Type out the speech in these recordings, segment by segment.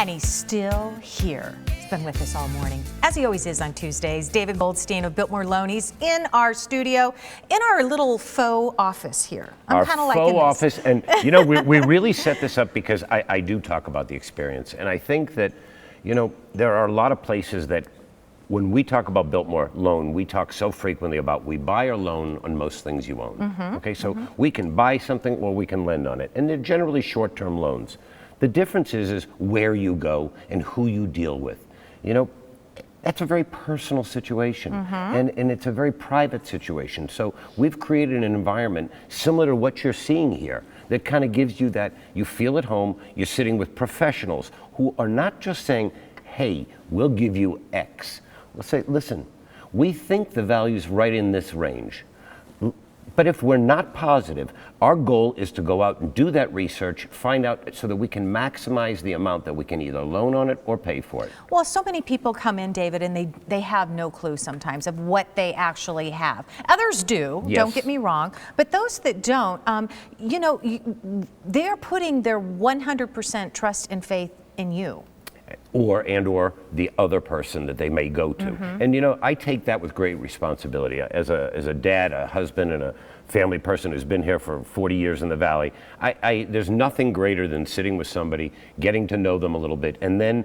and he's still here. He's been with us all morning, as he always is on Tuesdays. David Goldstein of Biltmore Loan. He's in our studio, in our little faux office here. I'm kind of liking this. Our faux office, and you know, we really set this up because I do talk about the experience, and I think that, you know, there are a lot of places that when we talk about Biltmore Loan, we talk so frequently about we buy or loan on most things you own. Okay, so we can buy something or we can lend on it, and they're generally short-term loans. The difference is where you go and who you deal with. You know, that's a very personal situation, and it's a very private situation. So we've created an environment similar to what you're seeing here that kind of gives you that you feel at home. You're sitting with professionals who are not just saying, hey, we'll give you X. We'll say, listen, we think the value's right in this range. But if we're not positive, our goal is to go out and do that research, find out so that we can maximize the amount that we can either loan on it or pay for it. Well, so many people come in, David, and they have no clue sometimes of what they actually have. Others do, Yes. Don't get me wrong, but those that don't, you know, they're putting their 100% trust and faith in you. Or the other person that they may go to. And you know, I take that with great responsibility. As a dad, a husband, and a family person who's been here for 40 years in the Valley, there's nothing greater than sitting with somebody, getting to know them a little bit, and then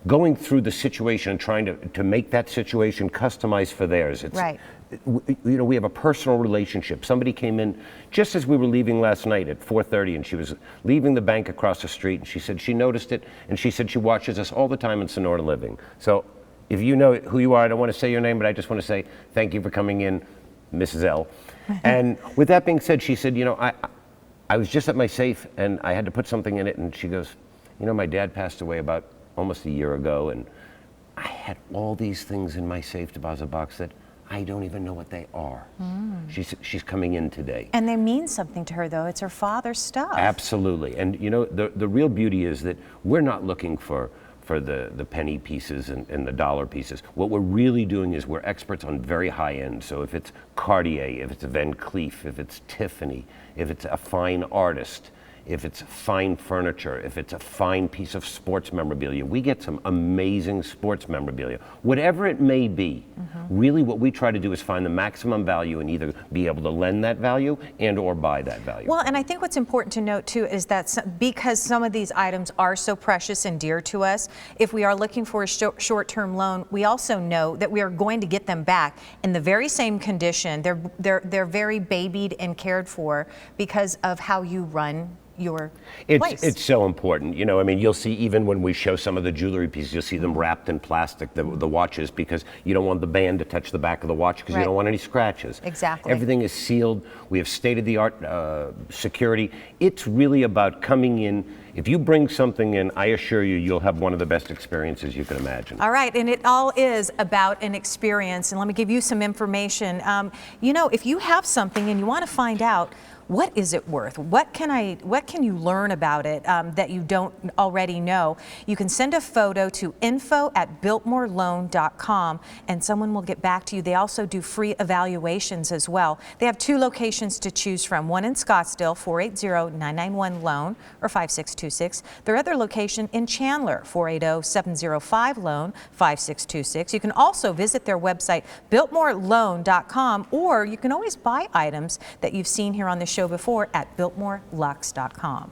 going through the situation and trying to make that situation customized for theirs. It's, right. You know, we have a personal relationship. Somebody came in just as we were leaving last night at 4:30, and she was leaving the bank across the street, and she said she noticed it, and she said she watches us all the time in Sonora Living. So if you know who you are, I don't want to say your name, but I just want to say thank you for coming in, Mrs. L. And with that being said, she said, you know, I was just at my safe, and I had to put something in it, and she goes, you know, my dad passed away about almost a year ago, and I had all these things in my safe deposit box that I don't even know what they are. She's coming in today. And they mean something to her, though. It's her father's stuff. Absolutely. And you know, the real beauty is that we're not looking for the penny pieces and the dollar pieces. What we're really doing is we're experts on very high end. So if it's Cartier, if it's Van Cleef, if it's Tiffany, if it's a fine artist, if it's fine furniture, if it's a fine piece of sports memorabilia. We get some amazing sports memorabilia. Whatever it may be, really what we try to do is find the maximum value and either be able to lend that value and or buy that value. Well, and I think what's important to note too is that because some of these items are so precious and dear to us, if we are looking for a short-term loan, we also know that we are going to get them back in the very same condition. They're very babied and cared for because of how you run your place. It's so important. You know, I mean, you'll see even when we show some of the jewelry pieces, you'll see them wrapped in plastic, the watches, because you don't want the band to touch the back of the watch because you don't want any scratches. Exactly. Everything is sealed. We have state-of-the-art security. It's really about coming in. If you bring something in, I assure you, you'll have one of the best experiences you can imagine. All right, and it all is about an experience. And let me give you some information. You know, if you have something and you want to find out, what is it worth? What can you learn about it that you don't already know? You can send a photo to info@biltmoreloan.com and someone will get back to you. They also do free evaluations as well. They have 2 locations to choose from, one in Scottsdale, 480-991-LOAN or 5626. Their other location in Chandler, 480-705-LOAN, 5626. You can also visit their website, biltmoreloan.com, or you can always buy items that you've seen here on the show before at biltmorelux.com.